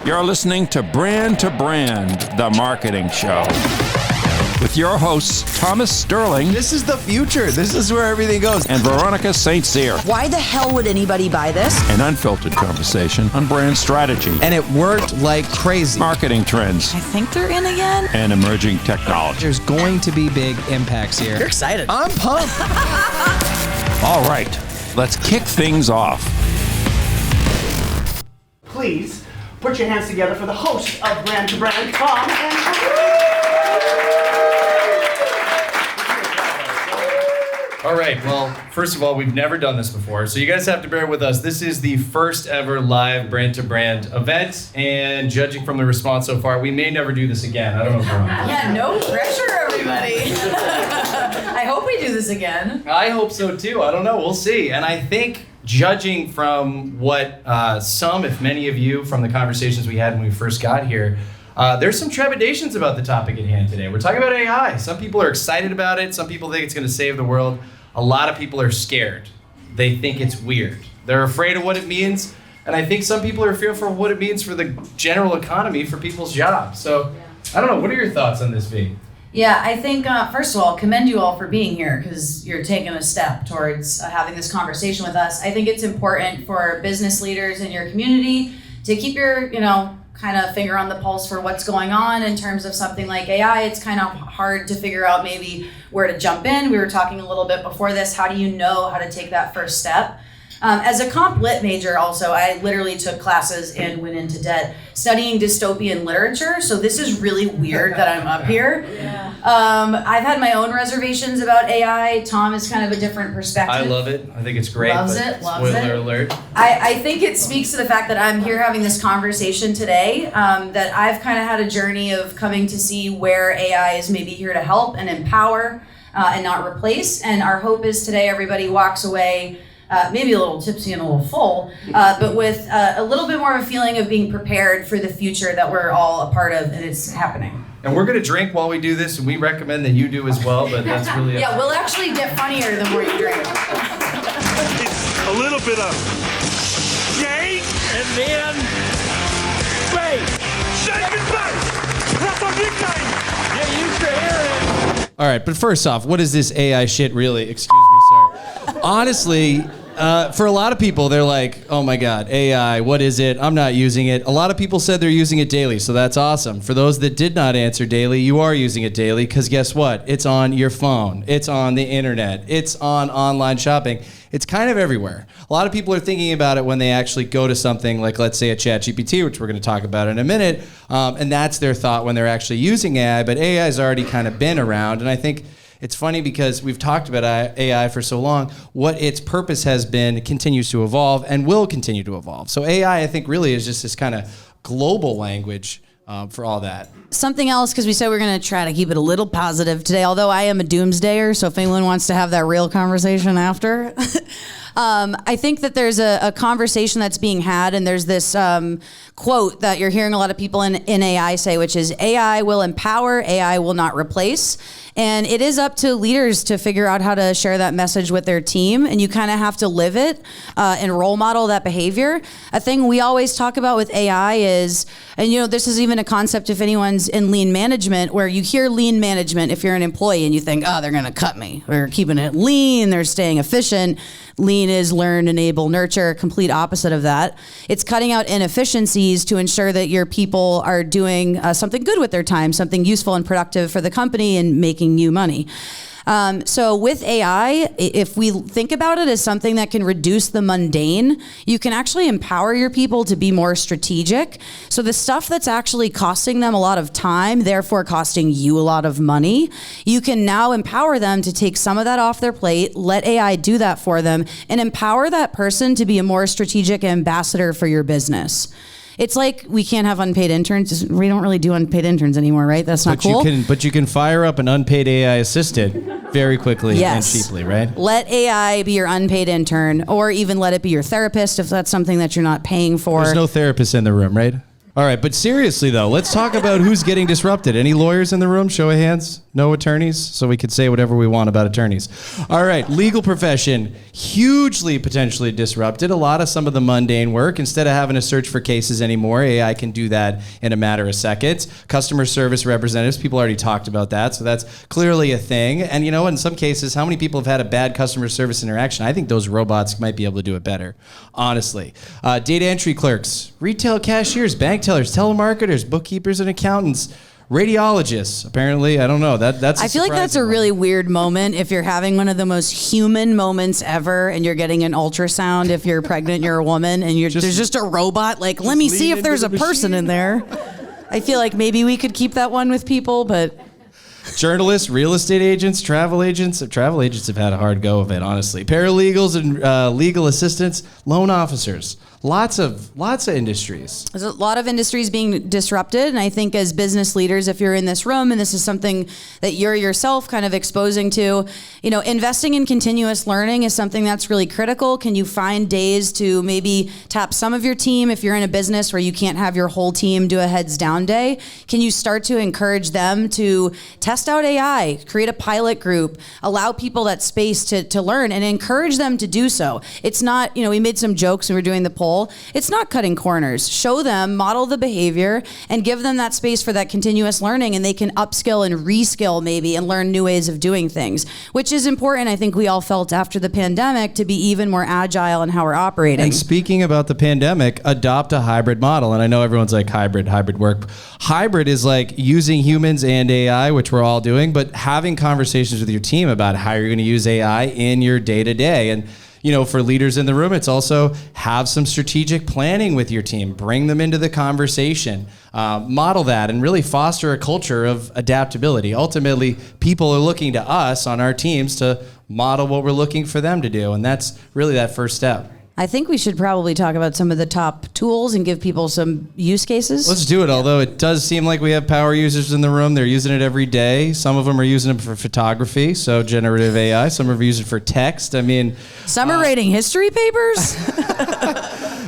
You're listening to Brand, the marketing show. With your hosts, Thomas Sterling. This is the future. This is where everything goes. And Veronica St. Cyr. Why the hell would anybody buy this? An unfiltered conversation on brand strategy. And it worked like crazy. Marketing trends. I think they're in again. And emerging technology. There's going to be big impacts here. You're excited. I'm pumped. All right, let's kick things off. Please put your hands together for the host of Brand to Brand, Tom and All right, well, first of all, we've never done this before, so you guys have to bear with us. This is the first ever live brand-to-brand event, and judging from the response so far, we may never do this again. I don't know, Veronica. Yeah, no pressure, everybody. I hope we do this again. I hope so, too. I don't know. We'll see. And I think, judging from what some, if many of you, from the conversations we had when we first got here, there's some trepidations about the topic at hand today. We're talking about AI. Some people are excited about it. Some people think it's going to save the world. A lot of people are scared. They think it's weird. They're afraid of what it means. And I think some people are fearful of what it means for the general economy, for people's jobs. So, I don't know. What are your thoughts on this, V? Yeah, I think, first of all, commend you all for being here because you're taking a step towards having this conversation with us. I think it's important for business leaders in your community to keep your, kind of finger on the pulse for what's going on in terms of something like AI. It's kind of hard to figure out maybe where to jump in. We were talking a little bit before this. How do you know how to take that first step? As a comp lit major also, I literally took classes and went into debt studying dystopian literature. So this is really weird that I'm up here. Yeah. I've had my own reservations about AI. Tom is kind of a different perspective. I love it. I think it's great. Loves but it. Loves spoiler it. alert. I think it speaks to the fact that I'm here having this conversation today, that I've kind of had a journey of coming to see where AI is maybe here to help and empower and not replace. And our hope is today everybody walks away maybe a little tipsy and a little full, but with a little bit more of a feeling of being prepared for the future that we're all a part of and it's happening. And we're going to drink while we do this, and we recommend that you do as well, but that's really... Yeah, we'll actually get funnier the more you drink. It's a little bit of yay, and then wait, shake it back. That's our nickname. Yeah, you can hear it. All right, but first off, what is this AI shit really? Excuse me, sorry. Honestly, for a lot of people, they're like, oh my God, AI, what is it? I'm not using it. A lot of people said they're using it daily, so that's awesome. For those that did not answer daily, you are using it daily, because guess what? It's on your phone. It's on the internet. It's on online shopping. It's kind of everywhere. A lot of people are thinking about it when they actually go to something like, let's say, a ChatGPT, which we're going to talk about in a minute, and that's their thought when they're actually using AI, but AI has already kind of been around, and I think it's funny because we've talked about AI for so long. What its purpose has been continues to evolve and will continue to evolve. So AI, I think, really is just this kind of global language for all that. Something else, because we said we're going to try to keep it a little positive today, although I am a doomsdayer, so if anyone wants to have that real conversation after. I think that there's a conversation that's being had, and there's this quote that you're hearing a lot of people in AI say, which is AI will empower, AI will not replace. And it is up to leaders to figure out how to share that message with their team, and you kind of have to live it and role model that behavior. A thing we always talk about with AI is, and this is even a concept if anyone's in lean management, where you hear lean management if you're an employee and you think, oh, they're going to cut me. They're keeping it lean, they're staying efficient. Lean is learn, enable, nurture, complete opposite of that. It's cutting out inefficiencies to ensure that your people are doing something good with their time, something useful and productive for the company and making you money. So with AI, if we think about it as something that can reduce the mundane, you can actually empower your people to be more strategic. So the stuff that's actually costing them a lot of time, therefore costing you a lot of money, you can now empower them to take some of that off their plate, let AI do that for them, and empower that person to be a more strategic ambassador for your business. It's like we can't have unpaid interns. We don't really do unpaid interns anymore, right? That's not cool. But you can fire up an unpaid AI assistant very quickly and cheaply, right? Let AI be your unpaid intern, or even let it be your therapist if that's something that you're not paying for. There's no therapist in the room, right? All right, but seriously though, let's talk about who's getting disrupted. Any lawyers in the room? Show of hands. No attorneys, so we could say whatever we want about attorneys. All right, legal profession, hugely potentially disrupted. A lot of some of the mundane work, instead of having to search for cases anymore, AI can do that in a matter of seconds. Customer service representatives, people already talked about that, so that's clearly a thing. And you know, in some cases, how many people have had a bad customer service interaction? I think those robots might be able to do it better, honestly. Data entry clerks, retail cashiers, bank tellers, telemarketers, bookkeepers, and accountants. Radiologists, apparently, I don't know. That's. I feel like that's a really weird moment if you're having one of the most human moments ever, and you're getting an ultrasound. If you're pregnant, you're a woman, and there's just a robot. Like, let me see if there's a person in there. I feel like maybe we could keep that one with people, but. Journalists, real estate agents, travel agents. Travel agents have had a hard go of it, honestly. Paralegals and legal assistants, loan officers. Lots of industries. There's a lot of industries being disrupted, and I think as business leaders, if you're in this room and this is something that you're yourself kind of exposing to, investing in continuous learning is something that's really critical. Can you find days to maybe tap some of your team if you're in a business where you can't have your whole team do a heads down day? Can you start to encourage them to test out AI, create a pilot group, allow people that space to learn and encourage them to do so? It's not, we made some jokes when we were doing the poll. It's not cutting corners. Show them, model the behavior, and give them that space for that continuous learning, and they can upskill and reskill maybe and learn new ways of doing things, which is important. I think we all felt after the pandemic to be even more agile in how we're operating. And speaking about the pandemic, adopt a hybrid model. And I know everyone's like hybrid work. Hybrid is like using humans and AI, which we're all doing, but having conversations with your team about how you're going to use AI in your day-to-day. And for leaders in the room, it's also have some strategic planning with your team. Bring them into the conversation. Model that and really foster a culture of adaptability. Ultimately, people are looking to us on our teams to model what we're looking for them to do. And that's really that first step. I think we should probably talk about some of the top tools and give people some use cases. Let's do it, although it does seem like we have power users in the room. They're using it every day. Some of them are using it for photography, so generative AI. Some are using it for text. I mean... Some are writing history papers?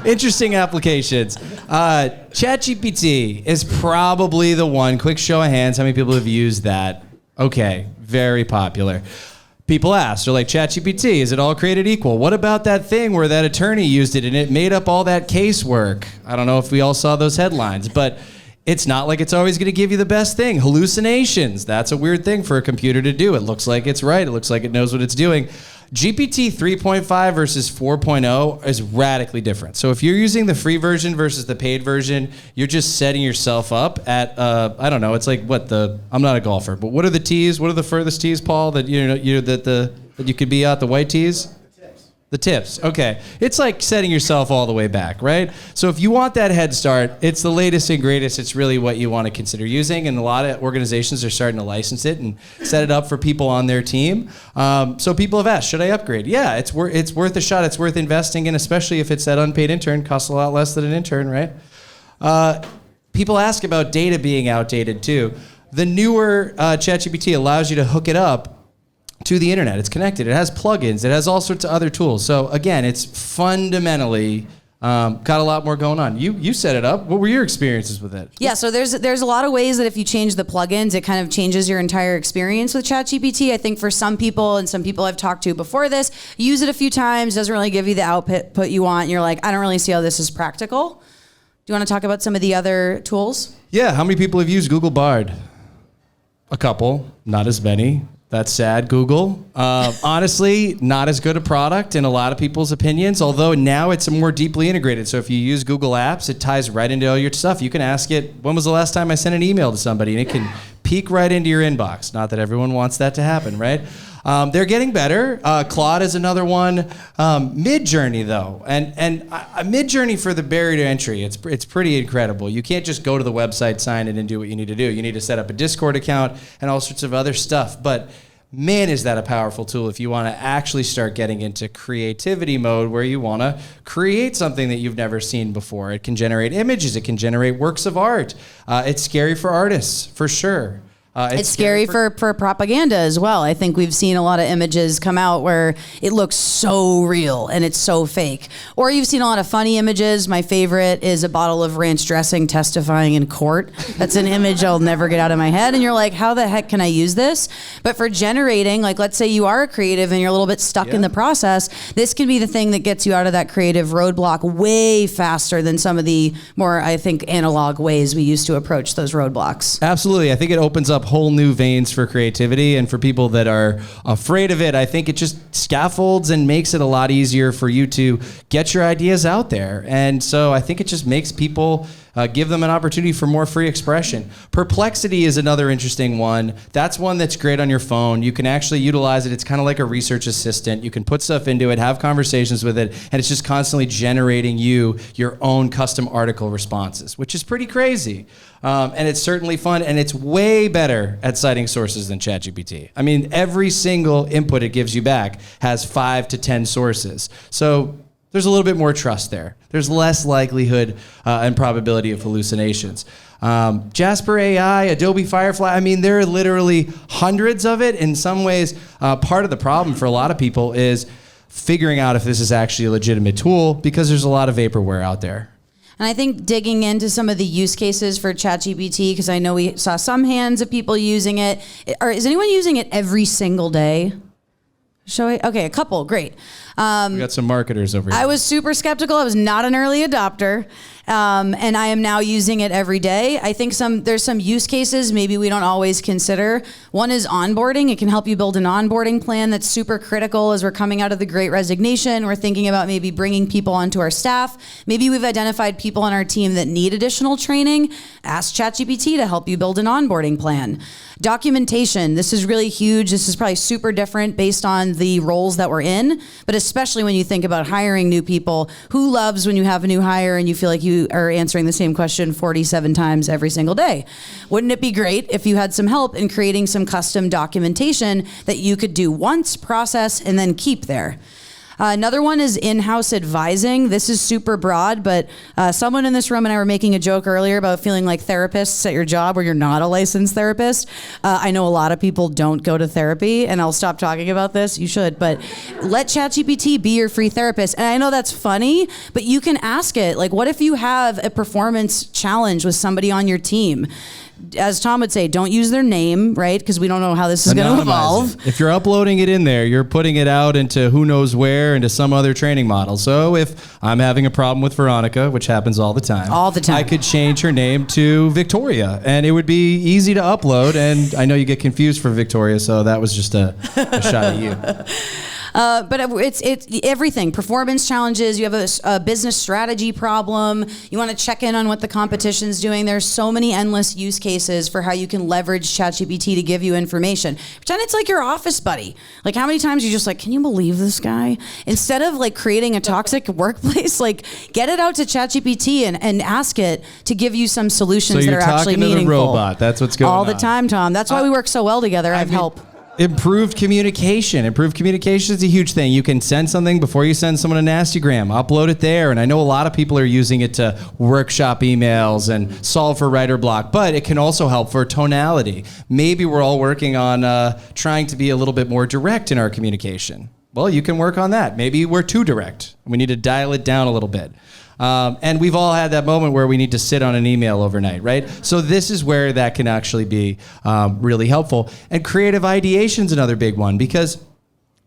Interesting applications. ChatGPT is probably the one. Quick show of hands, how many people have used that? Okay, very popular. People ask, they're like, ChatGPT, is it all created equal? What about that thing where that attorney used it and it made up all that casework? I don't know if we all saw those headlines, but it's not like it's always going to give you the best thing. Hallucinations, that's a weird thing for a computer to do. It looks like it's right. It looks like it knows what it's doing. GPT 3.5 versus 4.0 is radically different. So if you're using the free version versus the paid version, you're just setting yourself up at, I don't know, it's like I'm not a golfer, but what are the tees? What are the furthest tees, Paul, that that you could be at, the white tees? The tips, okay. It's like setting yourself all the way back, right? So if you want that head start, it's the latest and greatest. It's really what you want to consider using, and a lot of organizations are starting to license it and set it up for people on their team. So people have asked, should I upgrade? Yeah, it's worth a shot. It's worth investing in, especially if it's that unpaid intern. Costs a lot less than an intern, right? People ask about data being outdated too. The newer ChatGPT allows you to hook it up to the internet. It's connected. It has plugins. It has all sorts of other tools. So again, it's fundamentally got a lot more going on. You set it up. What were your experiences with it? Yeah, so there's a lot of ways that if you change the plugins, it kind of changes your entire experience with ChatGPT. I think for some people, and some people I've talked to before this, use it a few times, doesn't really give you the output you want, and you're like, I don't really see how this is practical. Do you want to talk about some of the other tools? Yeah, how many people have used Google Bard? A couple, not as many. That's sad, Google. Honestly, not as good a product in a lot of people's opinions, although now it's more deeply integrated. So if you use Google Apps, it ties right into all your stuff. You can ask it, when was the last time I sent an email to somebody? And it can peek right into your inbox. Not that everyone wants that to happen, right? They're getting better. Claude is another one. Midjourney, though. And Midjourney for the barrier to entry, it's pretty incredible. You can't just go to the website, sign it, and do what you need to do. You need to set up a Discord account and all sorts of other stuff. But man, is that a powerful tool if you want to actually start getting into creativity mode where you want to create something that you've never seen before. It can generate images. It can generate works of art. It's scary for artists, for sure. It's scary for propaganda as well. I think we've seen a lot of images come out where it looks so real and it's so fake. Or you've seen a lot of funny images. My favorite is a bottle of ranch dressing testifying in court. That's an image I'll never get out of my head. And you're like, how the heck can I use this? But for generating, like let's say you are a creative and you're a little bit stuck in the process, this can be the thing that gets you out of that creative roadblock way faster than some of the more, I think, analog ways we used to approach those roadblocks. Absolutely. I think it opens up whole new veins for creativity, and for people that are afraid of it, I think it just scaffolds and makes it a lot easier for you to get your ideas out there. And so I think it just makes people give them an opportunity for more free expression. Perplexity is another interesting one. That's one that's great on your phone. You can actually utilize it. It's kind of like a research assistant. You can put stuff into it, have conversations with it, and it's just constantly generating you your own custom article responses, which is pretty crazy. And it's certainly fun, and it's way better at citing sources than ChatGPT. I mean, every single input it gives you back has 5 to 10 sources. So there's a little bit more trust there. There's less likelihood and probability of hallucinations. Jasper AI, Adobe Firefly, I mean, there are literally hundreds of it. In some ways, part of the problem for a lot of people is figuring out if this is actually a legitimate tool, because there's a lot of vaporware out there. And I think digging into some of the use cases for ChatGPT, because I know we saw some hands of people using it. Is anyone using it every single day? Okay, a couple, great. We got some marketers over here. I was super skeptical. I was not an early adopter. And I am now using it every day. I think there's some use cases maybe we don't always consider. One is onboarding. It can help you build an onboarding plan that's super critical as we're coming out of the Great Resignation. We're thinking about maybe bringing people onto our staff. Maybe we've identified people on our team that need additional training. Ask ChatGPT to help you build an onboarding plan. Documentation. This is really huge. This is probably super different based on the roles that we're in, but especially when you think about hiring new people. Who loves when you have a new hire and you feel like you are answering the same question 47 times every single day? Wouldn't it be great if you had some help in creating some custom documentation that you could do once, process, and then keep there? Another one is in-house advising. This is super broad, but someone in this room and I were making a joke earlier about feeling like therapists at your job where you're not a licensed therapist. I know a lot of people don't go to therapy, and I'll stop talking about this. You should, but let ChatGPT be your free therapist. And I know that's funny, but you can ask it, like, what if you have a performance challenge with somebody on your team? As Tom would say, don't use their name, right? Because we don't know how this is going to evolve. If you're uploading it in there, you're putting it out into who knows where, into some other training model. So if I'm having a problem with Veronica, which happens all the time, I could change her name to Victoria, and it would be easy to upload. And I know you get confused for Victoria, so that was just a shot at you. But it's everything. Performance challenges. You have a business strategy problem. You want to check in on what the competition's doing. There's so many endless use cases for how you can leverage ChatGPT to give you information. Pretend it's like your office buddy. Like, how many times you're just like, can you believe this guy? Instead of like creating a toxic workplace, like get it out to ChatGPT and ask it to give you some solutions that are actually meaningful. So you're talking to the robot. That's what's going on. All the time, Tom. That's why we work so well together. I have help. Improved communication. Improved communication is a huge thing. You can send something before you send someone a nastygram. Upload it there. And I know a lot of people are using it to workshop emails and solve for writer block, but it can also help for tonality. Maybe we're all working on trying to be a little bit more direct in our communication. Well, you can work on that. Maybe we're too direct. We need to dial it down a little bit. And we've all had that moment where we need to sit on an email overnight, right? So this is where that can actually be really helpful. And creative ideation is another big one, because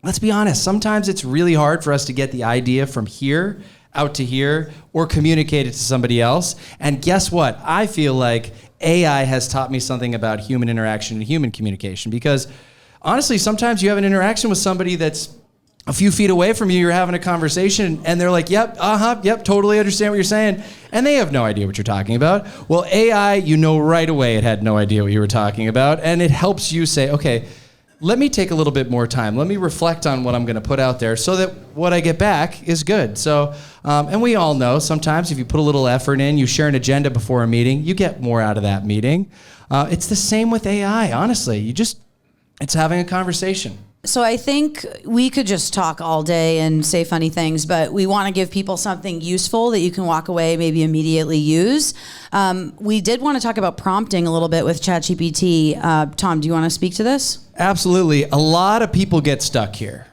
let's be honest, sometimes it's really hard for us to get the idea from here out to here or communicate it to somebody else. And guess what? I feel like AI has taught me something about human interaction and human communication, because honestly, sometimes you have an interaction with somebody that's a few feet away from you, you're having a conversation, and they're like, yep, totally understand what you're saying. And they have no idea what you're talking about. Well, AI, you know right away it had no idea what you were talking about, and it helps you say, okay, let me take a little bit more time. Let me reflect on what I'm going to put out there so that what I get back is good. So, and we all know sometimes if you put a little effort in, you share an agenda before a meeting, you get more out of that meeting. It's the same with AI, honestly. It's having a conversation. So I think we could just talk all day and say funny things, but we want to give people something useful that you can walk away, maybe immediately use. We did want to talk about prompting a little bit with ChatGPT. Tom, do you want to speak to this? Absolutely. A lot of people get stuck here.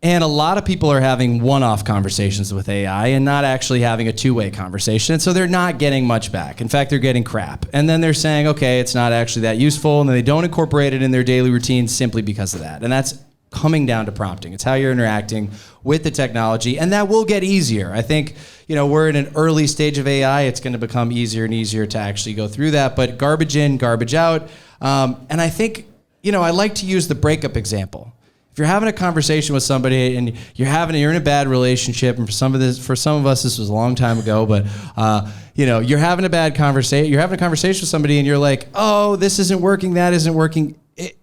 And a lot of people are having one-off conversations with AI and not actually having a two-way conversation. And so they're not getting much back. In fact, they're getting crap. And then they're saying, okay, it's not actually that useful. And then they don't incorporate it in their daily routine simply because of that. And that's coming down to prompting. It's how you're interacting with the technology. And that will get easier. I think, we're in an early stage of AI. It's going to become easier and easier to actually go through that. But garbage in, garbage out. And I think, I like to use the breakup example. If you're having a conversation with somebody and you're in a bad relationship, and for some of us this was a long time ago, but you're having a bad conversation. You're having a conversation with somebody and you're like, oh, this isn't working, that isn't working.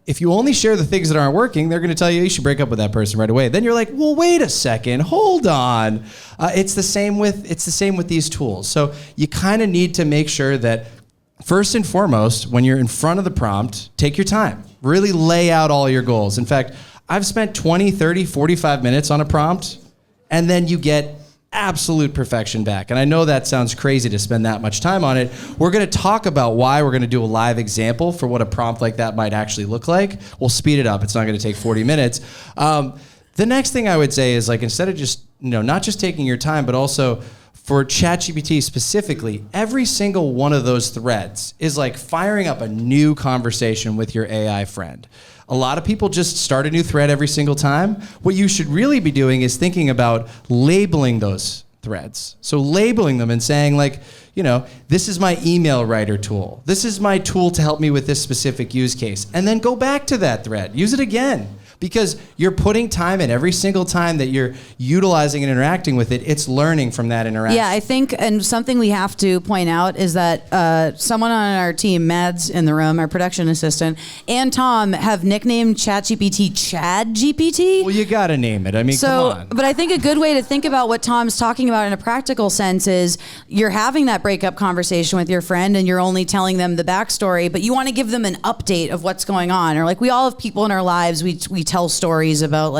If you only share the things that aren't working, they're going to tell you should break up with that person right away. Then you're like, well, wait a second, hold on. It's the same with these tools. So you kind of need to make sure that first and foremost, when you're in front of the prompt, take your time. Really lay out all your goals. In fact, I've spent 20, 30, 45 minutes on a prompt, and then you get absolute perfection back. And I know that sounds crazy to spend that much time on it. We're going to talk about why. We're going to do a live example for what a prompt like that might actually look like. We'll speed it up. It's not going to take 40 minutes. The next thing I would say is, instead of just, not just taking your time, but also for ChatGPT specifically, every single one of those threads is like firing up a new conversation with your AI friend. A lot of people just start a new thread every single time. What you should really be doing is thinking about labeling those threads. So labeling them and saying this is my email writer tool. This is my tool to help me with this specific use case. And then go back to that thread. Use it again. Because you're putting time in every single time that you're utilizing and interacting with it, it's learning from that interaction. Yeah, I think, and something we have to point out is that someone on our team, Mads in the room, our production assistant, and Tom have nicknamed ChatGPT Chad GPT. Well, you gotta name it. Come on. But I think a good way to think about what Tom's talking about in a practical sense is you're having that breakup conversation with your friend and you're only telling them the backstory, but you want to give them an update of what's going on. Or we all have people in our lives, we tell stories about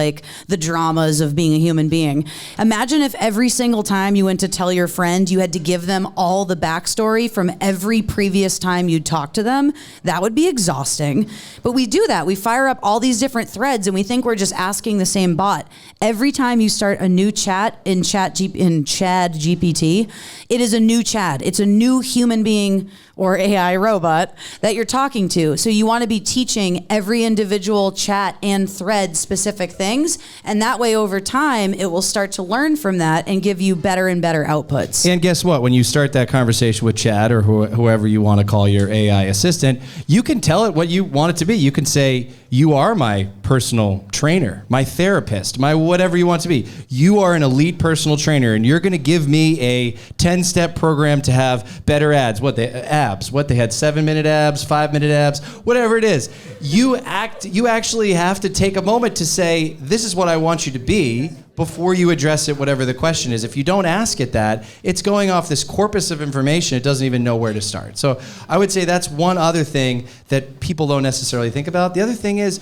the dramas of being a human being. Imagine if every single time you went to tell your friend, you had to give them all the backstory from every previous time you'd talked to them. That would be exhausting. But we do that. We fire up all these different threads and we think we're just asking the same bot. Every time you start a new chat in Chad GPT, it is a new Chad. It's a new human being or AI robot that you're talking to. So you want to be teaching every individual chat and thread specific things. And that way over time, it will start to learn from that and give you better and better outputs. And guess what? When you start that conversation with Chad or whoever you want to call your AI assistant, you can tell it what you want it to be. You can say, you are my personal trainer, my therapist, my whatever you want to be. You are an elite personal trainer and you're going to give me a 10-step program to have better abs. What they had 7-minute abs, 5-minute abs, whatever it is. You actually have to take a moment to say, this is what I want you to be before you address it, whatever the question is. If you don't ask it that, it's going off this corpus of information. It doesn't even know where to start. So I would say that's one other thing that people don't necessarily think about. The other thing is,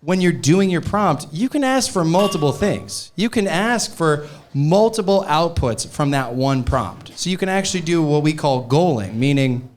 when you're doing your prompt, you can ask for multiple things. You can ask for multiple outputs from that one prompt. So you can actually do what we call goaling, meaning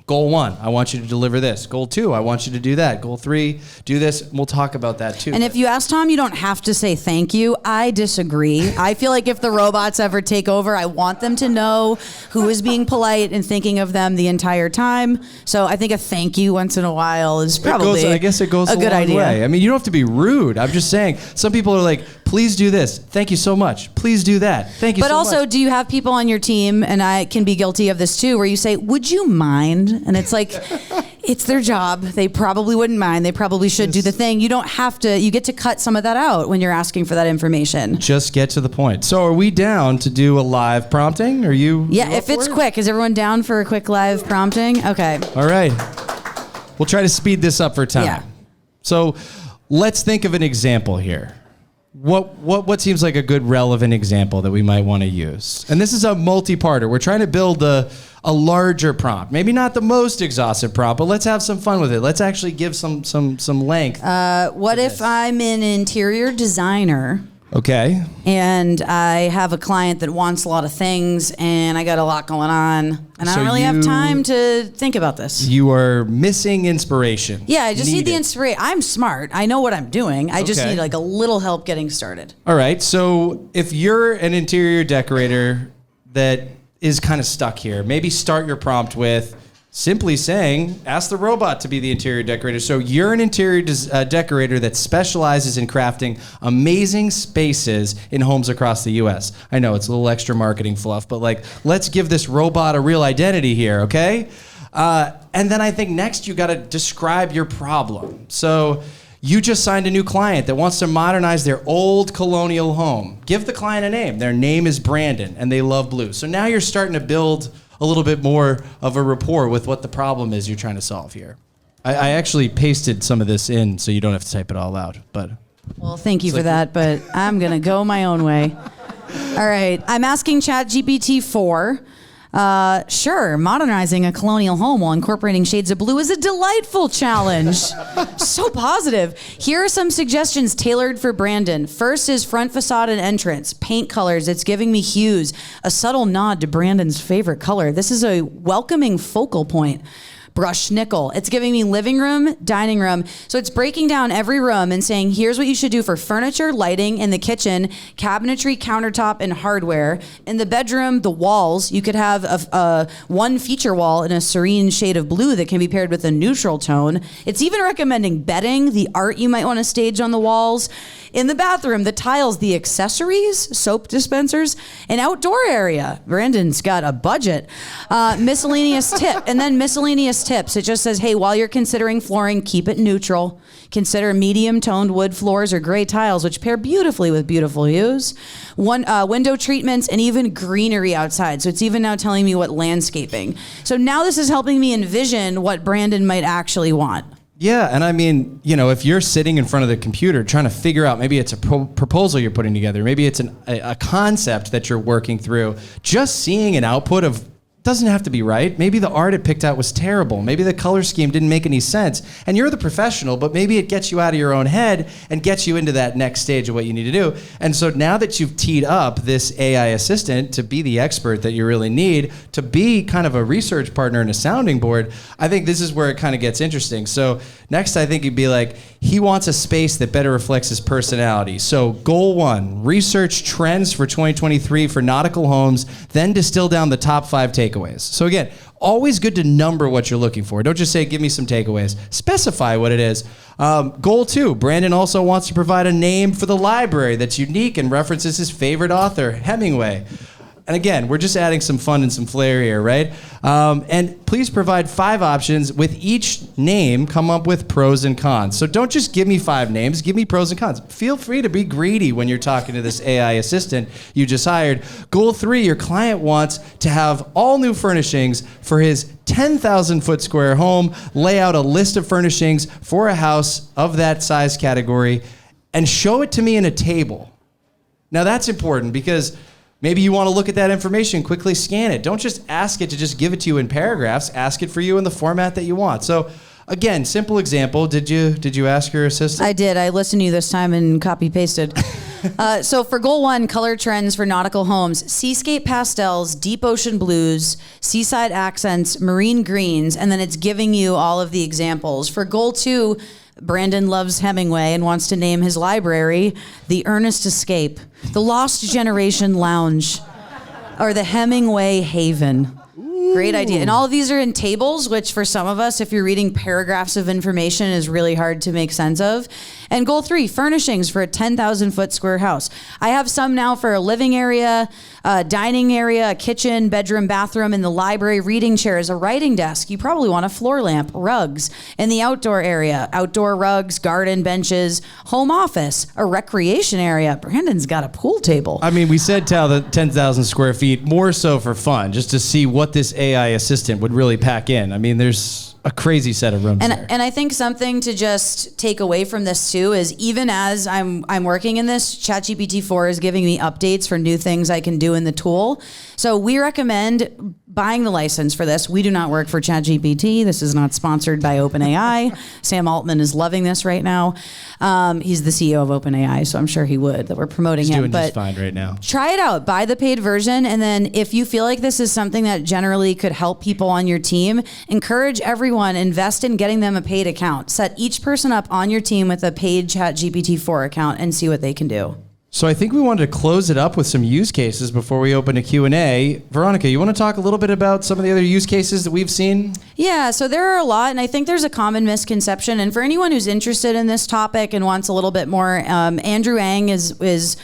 goal 1, I want you to deliver this. Goal 2, I want you to do that. Goal 3, do this. We'll talk about that too. And if you ask Tom, you don't have to say thank you. I disagree. I feel like if the robots ever take over, I want them to know who is being polite and thinking of them the entire time. So I think a thank you once in a while is probably I guess it goes a good long idea. way. You don't have to be rude. I'm just saying, some people are like, please do this. Thank you so much. Please do that. Thank you so much. But also, do you have people on your team, and I can be guilty of this too, where you say, would you mind? And it's like, it's their job. They probably wouldn't mind. They probably should do the thing. You don't have to, you get to cut some of that out when you're asking for that information. Just get to the point. So are we down to do a live prompting? Are you? Yeah, if it's quick. Is everyone down for a quick live prompting? Okay. All right. We'll try to speed this up for time. Yeah. So let's think of an example here. what seems like a good relevant example that we might want to use? And this is a multi-parter. We're trying to build a larger prompt. Maybe not the most exhaustive prompt, but let's have some fun with it. Let's actually give some length. What if I'm an interior designer? Okay. And I have a client that wants a lot of things, and I got a lot going on, and I So don't really have you- time to think about this. You are missing inspiration. Yeah, I just need the Needed. inspiration. I'm smart. I know what I'm doing. I just Okay. need like a little help getting started. All right. So if you're an interior decorator that is kind of stuck here, maybe start your prompt with simply saying, ask the robot to be the interior decorator. So you're an interior decorator that specializes in crafting amazing spaces in homes across the U.S. I know it's a little extra marketing fluff, but like, let's give this robot a real identity here, okay? And then I think next you got to describe your problem. So you just signed a new client that wants to modernize their old colonial home. Give the client a name. Their name is Brandon, and they love blue. So now you're starting to build a little bit more of a rapport with what the problem is you're trying to solve here. I actually pasted some of this in so you don't have to type it all out. But Well, thank you for that, but I'm going to go my own way. All right. I'm asking ChatGPT 4. Sure, modernizing a colonial home while incorporating shades of blue is a delightful challenge. So positive. Here are some suggestions tailored for Brandon. First is front facade and entrance. Paint colors. It's giving me hues. A subtle nod to Brandon's favorite color. This is a welcoming focal point. Brush nickel. It's giving me living room, dining room. So it's breaking down every room and saying, here's what you should do for furniture, lighting in the kitchen, cabinetry, countertop, and hardware. In the bedroom, the walls, you could have a one feature wall in a serene shade of blue that can be paired with a neutral tone. It's even recommending bedding, the art you might want to stage on the walls. In the bathroom, the tiles, the accessories, soap dispensers, an outdoor area. Brandon's got a budget. Miscellaneous tip, and then miscellaneous tips. It just says, hey, while you're considering flooring, keep it neutral. Consider medium-toned wood floors or gray tiles, which pair beautifully with beautiful hues. Window treatments and even greenery outside. So it's even now telling me what landscaping. So now this is helping me envision what Brandon might actually want. yeah, and I mean, you know, if you're sitting in front of the computer trying to figure out, maybe it's a proposal you're putting together, maybe it's a concept that you're working through, just seeing an output of doesn't have to be right. Maybe the art it picked out was terrible. Maybe the color scheme didn't make any sense. And you're the professional, but maybe it gets you out of your own head and gets you into that next stage of what you need to do. And so now that you've teed up this AI assistant to be the expert that you really need, to be kind of a research partner and a sounding board, I think this is where it kind of gets interesting. So next, I think you'd be like, he wants a space that better reflects his personality. So goal 1, research trends for 2023 for nautical homes, then distill down the top 5 takeaways. So again, always good to number what you're looking for. Don't just say, give me some takeaways. Specify what it is. Goal 2, Brandon also wants to provide a name for the library that's unique and references his favorite author, Hemingway. And again, we're just adding some fun and some flair here, right? And please provide 5 options. With each name, come up with pros and cons. So don't just give me 5 names, give me pros and cons. Feel free to be greedy when you're talking to this AI assistant you just hired. Goal 3, your client wants to have all new furnishings for his 10,000 foot square home. Lay out a list of furnishings for a house of that size category and show it to me in a table. Now that's important because maybe you want to look at that information, quickly scan it. Don't just ask it to just give it to you in paragraphs. Ask it for you in the format that you want. So again, simple example. Did you ask your assistant? I did. I listened to you this time and copy pasted. So for goal 1, color trends for nautical homes, seascape pastels, deep ocean blues, seaside accents, marine greens, and then it's giving you all of the examples. For goal 2, Brandon loves Hemingway and wants to name his library The Earnest Escape, The Lost Generation Lounge, or the Hemingway Haven. Great idea. And all of these are in tables, which for some of us, if you're reading paragraphs of information, is really hard to make sense of. And goal 3, furnishings for a 10,000 foot square house. I have some now for a living area, a dining area, a kitchen, bedroom, bathroom, in the library, reading chairs, a writing desk. You probably want a floor lamp, rugs. In the outdoor area, outdoor rugs, garden benches, home office, a recreation area. Brandon's got a pool table. I mean, we said 10,000 square feet, more so for fun, just to see what this AI assistant would really pack in. I mean, there's a crazy set of rooms there. And I think something to just take away from this too is even as I'm working in this, ChatGPT 4 is giving me updates for new things I can do in the tool. So we recommend buying the license for this. We do not work for ChatGPT. This is not sponsored by OpenAI. Sam Altman is loving this right now. He's the CEO of OpenAI, so I'm sure he would that we're promoting He's him. doing But just fine right now. try it out. Buy the paid version, and then if you feel like this is something that generally could help people on your team, encourage everyone, invest in getting them a paid account. Set each person up on your team with a paid ChatGPT 4 account and see what they can do. So I think we wanted to close it up with some use cases before we open a Q&A. Veronica, you want to talk a little bit about some of the other use cases that we've seen? Yeah, so there are a lot, and I think there's a common misconception. And for anyone who's interested in this topic and wants a little bit more, Andrew Ng is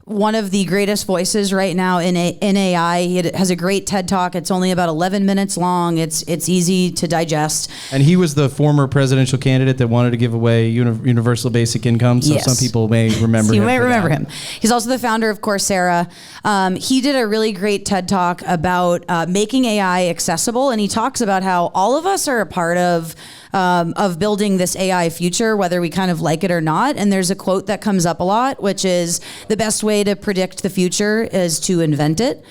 one of the greatest voices right now in AI. He has a great TED Talk. It's only about 11 minutes long. It's easy to digest. And he was the former presidential candidate that wanted to give away universal basic income. So Yes. some people may remember him. You may for remember that. him. He's also the founder of Coursera. He did a really great TED Talk about making AI accessible, and he talks about how all of us are a part of building this AI future, whether we kind of like it or not. And there's a quote that comes up a lot, which is the best way to predict the future is to invent it.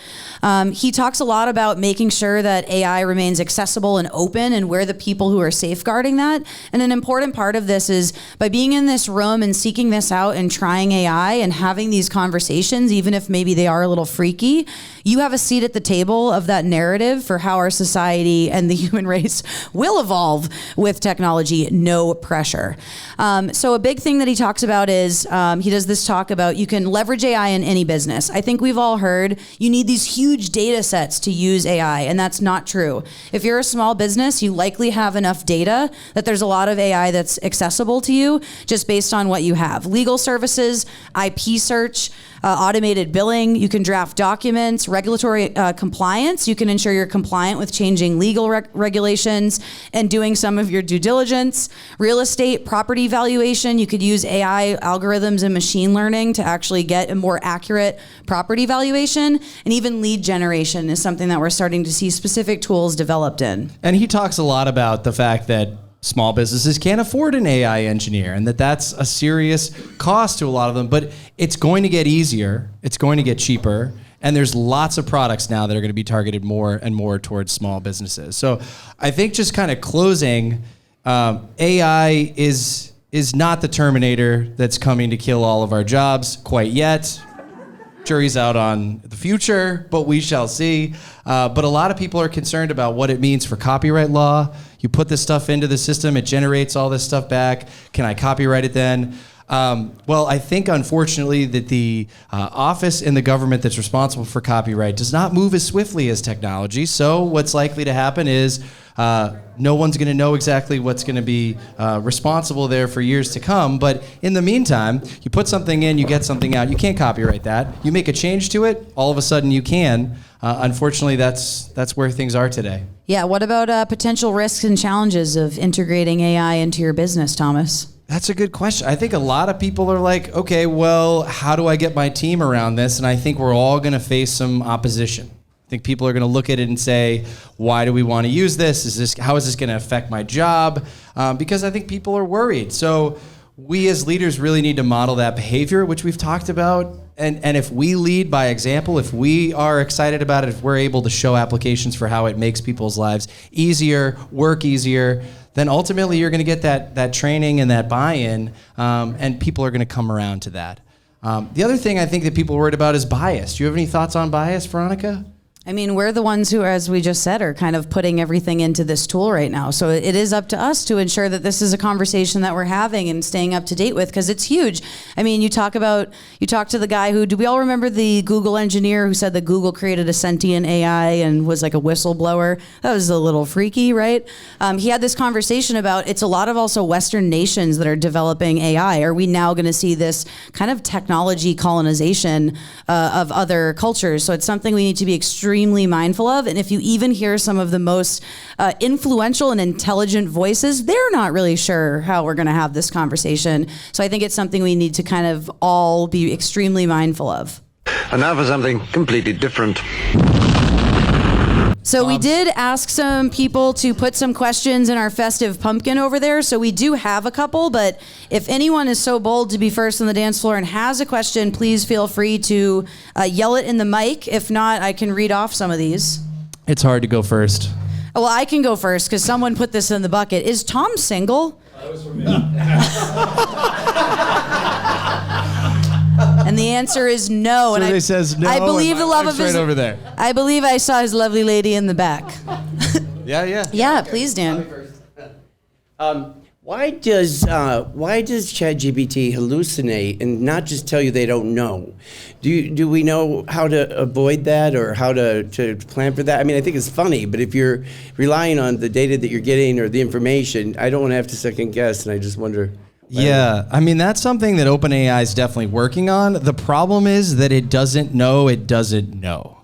He talks a lot about making sure that AI remains accessible and open, and we're the people who are safeguarding that. And an important part of this is by being in this room and seeking this out and trying AI and having these conversations, even if maybe they are a little freaky, you have a seat at the table of that narrative for how our society and the human race will evolve with technology, no pressure. So a big thing that he talks about is he does this talk about you can leverage AI in any business. I think we've all heard you need these huge data sets to use AI, and that's not true. If you're a small business, you likely have enough data that there's a lot of AI that's accessible to you just based on what you have. Legal services, IP search, automated billing, you can draft documents, regulatory compliance, you can ensure you're compliant with changing legal regulations and doing some of your due diligence. Real estate, property valuation, you could use AI algorithms and machine learning to actually get a more accurate property valuation. And even lead generation is something that we're starting to see specific tools developed in. And he talks a lot about the fact that small businesses can't afford an AI engineer and that's a serious cost to a lot of them, but it's going to get easier, it's going to get cheaper, and there's lots of products now that are going to be targeted more and more towards small businesses. So I think just kind of closing, AI is not the Terminator that's coming to kill all of our jobs quite yet. Jury's out on the future, but we shall see. But a lot of people are concerned about what it means for copyright law. You put this stuff into the system, it generates all this stuff back. Can I copyright it then? Well, I think, unfortunately, that the office in the government that's responsible for copyright does not move as swiftly as technology. So what's likely to happen is no one's going to know exactly what's going to be responsible there for years to come. But in the meantime, you put something in, you get something out. You can't copyright that. You make a change to it, all of a sudden you can. Unfortunately, that's where things are today. Yeah, what about potential risks and challenges of integrating AI into your business, Thomas? That's a good question. I think a lot of people are like, okay, well, how do I get my team around this? And I think we're all going to face some opposition. I think people are going to look at it and say, why do we want to use this? How is this going to affect my job? Because I think people are worried. So we as leaders really need to model that behavior, which we've talked about. And if we lead by example, if we are excited about it, if we're able to show applications for how it makes people's lives easier, work easier, then ultimately you're going to get that training and that buy-in, and people are going to come around to that. The other thing I think that people are worried about is bias. Do you have any thoughts on bias, Veronica? I mean, we're the ones who, as we just said, are kind of putting everything into this tool right now. So it is up to us to ensure that this is a conversation that we're having and staying up to date with, because it's huge. I mean, you talk to the guy who, do we all remember the Google engineer who said that Google created a sentient AI and was like a whistleblower? That was a little freaky, right? He had this conversation about it's a lot of also Western nations that are developing AI. Are we now going to see this kind of technology colonization of other cultures? So it's something we need to be extremely mindful of. And if you even hear some of the most influential and intelligent voices, they're not really sure how we're going to have this conversation. So I think it's something we need to kind of all be extremely mindful of. And now for something completely different. So we did ask some people to put some questions in our festive pumpkin over there. So we do have a couple, but if anyone is so bold to be first on the dance floor and has a question, please feel free to yell it in the mic. If not, I can read off some of these. It's hard to go first. Well, I can go first because someone put this in the bucket. Is Tom single? That was for me. And the answer is no. Survey says no. I believe the love of right his. over there. I believe I saw his lovely lady in the back. Yeah. Yeah, please, Dan. Why does ChatGPT hallucinate and not just tell you they don't know? Do we know how to avoid that or how to plan for that? I mean, I think it's funny, but if you're relying on the data that you're getting or the information, I don't want to have to second guess, and I just wonder. Yeah, I mean, that's something that OpenAI is definitely working on. The problem is that it doesn't know it doesn't know.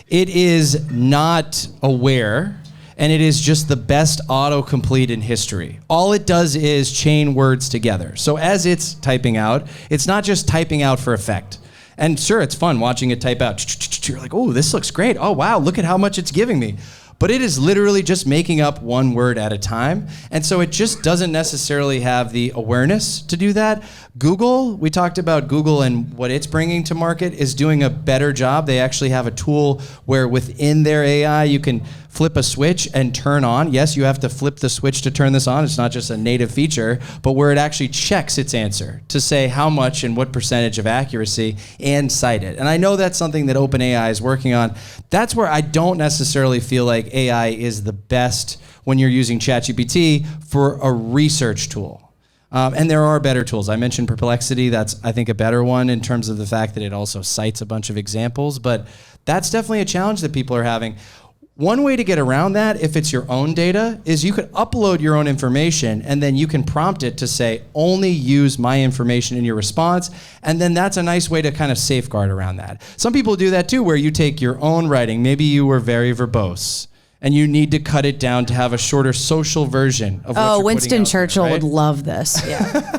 It is not aware, and it is just the best autocomplete in history. All it does is chain words together. So as it's typing out, it's not just typing out for effect. And sure, it's fun watching it type out. You're like, oh, this looks great. Oh, wow, look at how much it's giving me. But it is literally just making up one word at a time. And so it just doesn't necessarily have the awareness to do that. Google, we talked about Google and what it's bringing to market is doing a better job. They actually have a tool where within their AI, you can flip a switch and turn on. Yes, you have to flip the switch to turn this on. It's not just a native feature, but where it actually checks its answer to say how much and what percentage of accuracy and cite it. And I know that's something that OpenAI is working on. That's where I don't necessarily feel like AI is the best when you're using ChatGPT for a research tool. And there are better tools. I mentioned Perplexity. That's, I think, a better one in terms of the fact that it also cites a bunch of examples. But that's definitely a challenge that people are having. One way to get around that, if it's your own data, is you could upload your own information and then you can prompt it to say, only use my information in your response. And then that's a nice way to kind of safeguard around that. Some people do that too, where you take your own writing. Maybe you were very verbose and you need to cut it down to have a shorter social version of what you're Winston putting out Churchill there, right? would love this. Yeah.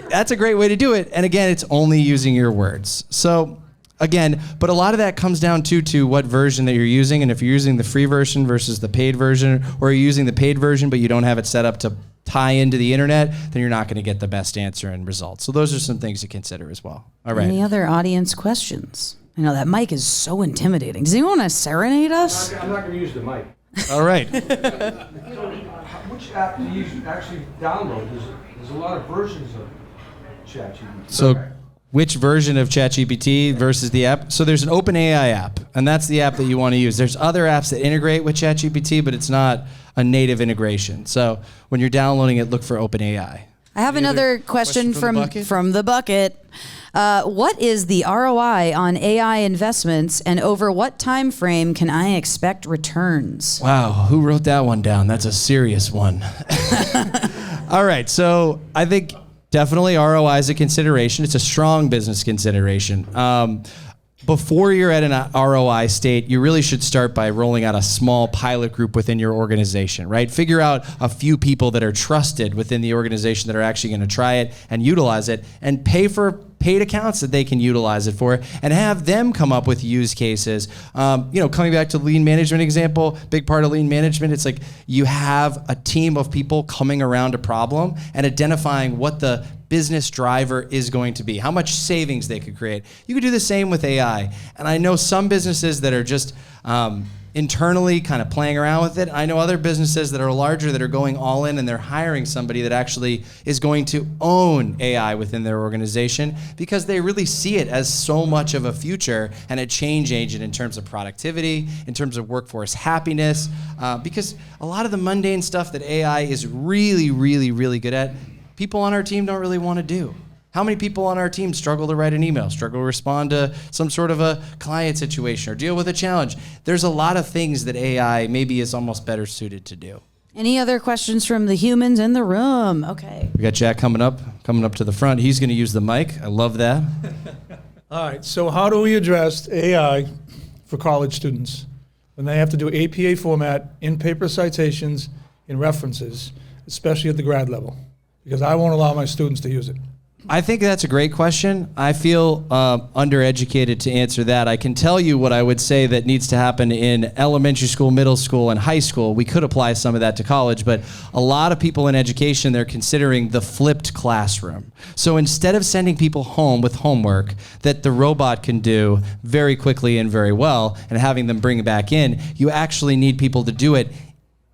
That's a great way to do it. And again, it's only using your words. So again, but a lot of that comes down to what version that you're using. And if you're using the free version versus the paid version, or you're using the paid version, but you don't have it set up to tie into the internet, then you're not going to get the best answer and results. So those are some things to consider as well. All right. Any other audience questions? I know that mic is so intimidating. Does anyone want to serenade us? I'm not going to use the mic. All right. Which app do you actually download? There's a lot of versions of ChatGPT. So which version of ChatGPT versus the app? So there's an OpenAI app, and that's the app that you want to use. There's other apps that integrate with ChatGPT, but it's not a native integration. So when you're downloading it, look for OpenAI. I have another question from the bucket. What is the ROI on AI investments, and over what time frame can I expect returns? Wow, who wrote that one down? That's a serious one. All right, so I think definitely ROI is a consideration. It's a strong business consideration. Before you're at an ROI state, you really should start by rolling out a small pilot group within your organization, right? Figure out a few people that are trusted within the organization that are actually going to try it and utilize it, and pay for paid accounts that they can utilize it for, and have them come up with use cases. Coming back to lean management example, big part of lean management, it's like you have a team of people coming around a problem and identifying what the business driver is going to be, how much savings they could create. You could do the same with AI. And I know some businesses that are just internally kind of playing around with it. I know other businesses that are larger that are going all in, and they're hiring somebody that actually is going to own AI within their organization because they really see it as so much of a future and a change agent in terms of productivity, in terms of workforce happiness, because a lot of the mundane stuff that AI is really, really, really good at, people on our team don't really want to do. How many people on our team struggle to write an email, struggle to respond to some sort of a client situation or deal with a challenge? There's a lot of things that AI maybe is almost better suited to do. Any other questions from the humans in the room? Okay. We got Jack coming up to the front. He's going to use the mic. I love that. All right, so how do we address AI for college students when they have to do APA format, in-paper citations, and references, especially at the grad level? Because I won't allow my students to use it. I think that's a great question. I feel undereducated to answer that. I can tell you what I would say that needs to happen in elementary school, middle school, and high school. We could apply some of that to college, but a lot of people in education, they're considering the flipped classroom. So instead of sending people home with homework that the robot can do very quickly and very well, and having them bring it back in, you actually need people to do it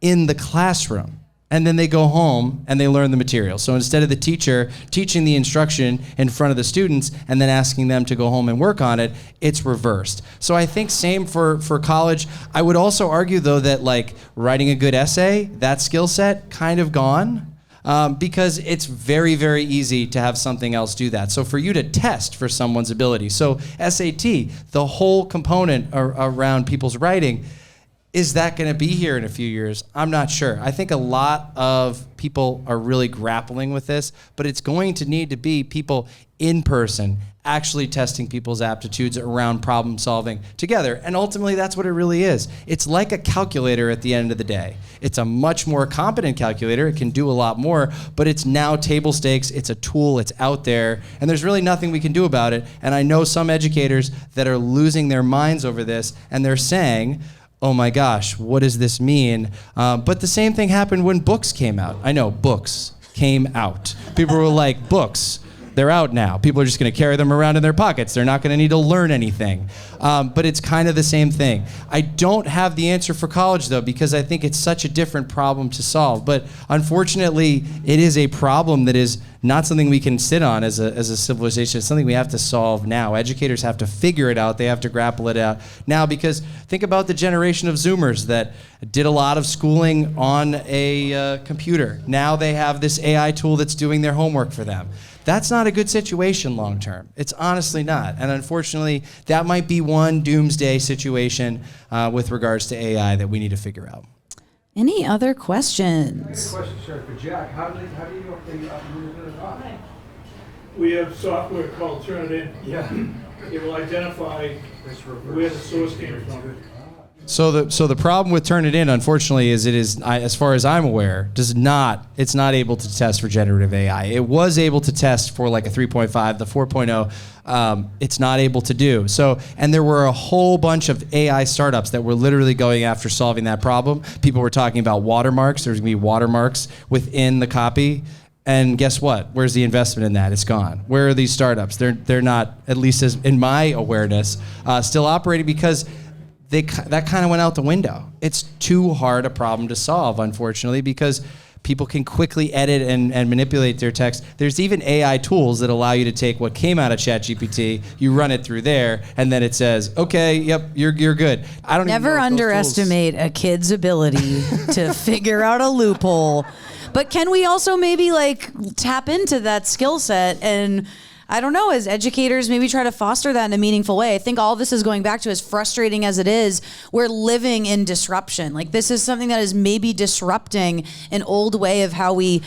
in the classroom. And then they go home and they learn the material. So instead of the teacher teaching the instruction in front of the students and then asking them to go home and work on it, it's reversed. So I think same for college. I would also argue, though, that like writing a good essay, that skill set kind of gone. Because it's very, very easy to have something else do that. So for you to test for someone's ability. So SAT, the whole component around people's writing, is that going to be here in a few years? I'm not sure. I think a lot of people are really grappling with this, but it's going to need to be people in person actually testing people's aptitudes around problem solving together. And ultimately, that's what it really is. It's like a calculator at the end of the day. It's a much more competent calculator. It can do a lot more, but it's now table stakes. It's a tool. It's out there. And there's really nothing we can do about it. And I know some educators that are losing their minds over this, and they're saying, oh my gosh, what does this mean? But the same thing happened when books came out. I know, books came out. People were like, books, they're out now. People are just going to carry them around in their pockets. They're not going to need to learn anything. But it's kind of the same thing. I don't have the answer for college, though, because I think it's such a different problem to solve. But unfortunately, it is a problem that is not something we can sit on as a civilization. It's something we have to solve now. Educators have to figure it out. They have to grapple it out now, because think about the generation of Zoomers that did a lot of schooling on a computer. Now they have this AI tool that's doing their homework for them. That's not a good situation long term. It's honestly not. And unfortunately, that might be one doomsday situation with regards to AI that we need to figure out. Any other questions? Question, sir, for Jack. How do you move it on? We have software called Turnitin. Yeah. It will identify where the source came from. So the problem with Turnitin, unfortunately, is it is, as far as I'm aware, it's not able to test for generative AI. It was able to test for like a 3.5, the 4.0, it's not able to do. So, and there were a whole bunch of AI startups that were literally going after solving that problem. People were talking about watermarks. There's gonna be watermarks within the copy. And guess what? Where's the investment in that? It's gone. Where are these startups? They're not, at least as in my awareness, still operating, because that kind of went out the window. It's too hard a problem to solve, unfortunately, because people can quickly edit and manipulate their text. There's even AI tools that allow you to take what came out of ChatGPT, you run it through there, and then it says, okay, yep, you're good. I don't Never even know underestimate a kid's ability to figure out a loophole. But can we also maybe like tap into that skill set and, I don't know, as educators, maybe try to foster that in a meaningful way? I think all this is going back to, as frustrating as it is, we're living in disruption. Like, this is something that is maybe disrupting an old way of how we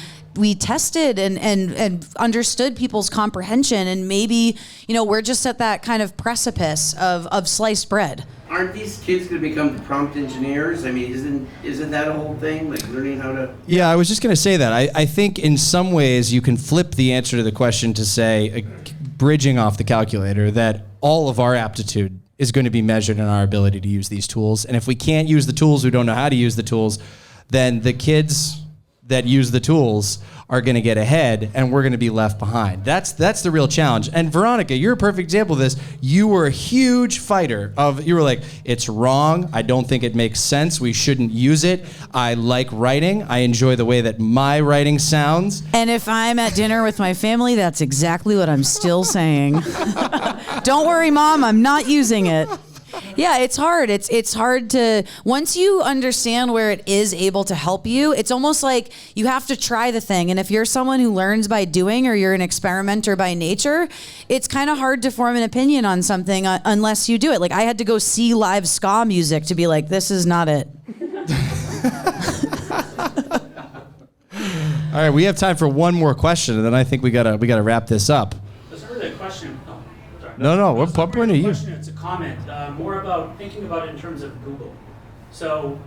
tested and understood people's comprehension. And maybe, we're just at that kind of precipice of sliced bread. Aren't these kids going to become prompt engineers? I mean, isn't that a whole thing? Like learning how to... Yeah, I was just going to say that. I think in some ways you can flip the answer to the question to say, bridging off the calculator, that all of our aptitude is going to be measured in our ability to use these tools. And if we can't use the tools, we don't know how to use the tools, then the kids that use the tools are going to get ahead, and we're going to be left behind. That's the real challenge. And Veronica, you're a perfect example of this. You were a huge fighter you were like, it's wrong. I don't think it makes sense. We shouldn't use it. I like writing. I enjoy the way that my writing sounds. And if I'm at dinner with my family, that's exactly what I'm still saying. Don't worry, Mom, I'm not using it. Yeah, it's hard. It's hard to, once you understand where it is able to help you, it's almost like you have to try the thing. And if you're someone who learns by doing, or you're an experimenter by nature, it's kind of hard to form an opinion on something unless you do it. Like, I had to go see live ska music to be like, this is not it. All right, we have time for one more question, and then I think we gotta wrap this up. That's not really a question. No, we're pumping to you. It's a comment, more about thinking about it in terms of Google. So,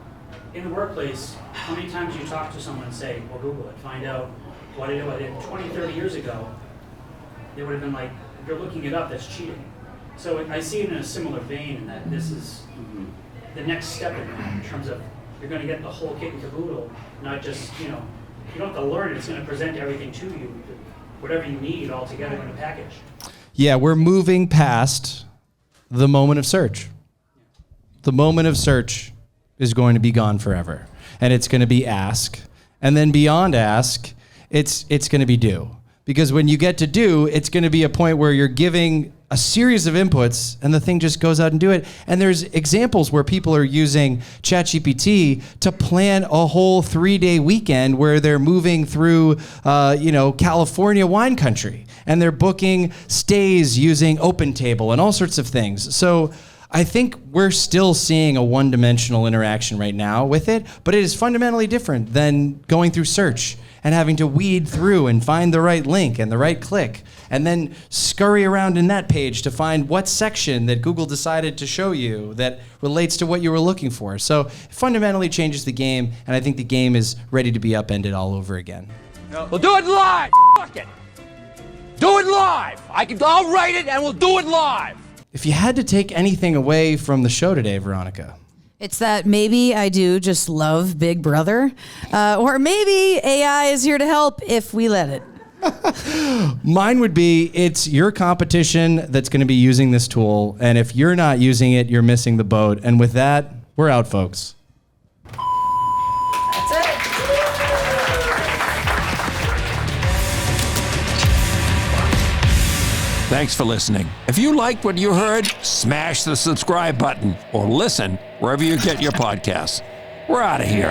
in the workplace, how many times do you talk to someone and say, well, Google it, find out what I did 20, 30 years ago, they would have been like, if you're looking it up, that's cheating. So I see it in a similar vein in that this is the next step in that, in terms of you're going to get the whole kit and caboodle, not just, you don't have to learn it, it's going to present everything to you, whatever you need all together in a package. Yeah, we're moving past the moment of search. The moment of search is going to be gone forever. And it's going to be ask. And then beyond ask, it's going to be do. Because when you get to do, it's going to be a point where you're giving a series of inputs and the thing just goes out and do it. And there's examples where people are using ChatGPT to plan a whole 3-day weekend where they're moving through, California wine country. And they're booking stays using OpenTable and all sorts of things. So I think we're still seeing a one-dimensional interaction right now with it, but it is fundamentally different than going through search and having to weed through and find the right link and the right click, and then scurry around in that page to find what section that Google decided to show you that relates to what you were looking for. So it fundamentally changes the game, and I think the game is ready to be upended all over again. We'll do it live. Fuck it. Do it live. I'll write it and we'll do it live. If you had to take anything away from the show today, Veronica. It's that maybe I do just love Big Brother, or maybe AI is here to help if we let it. Mine would be, it's your competition that's going to be using this tool, and if you're not using it, you're missing the boat. And with that, we're out, folks. That's it. Thanks for listening. If you liked what you heard, smash the subscribe button or listen wherever you get your podcasts. We're out of here.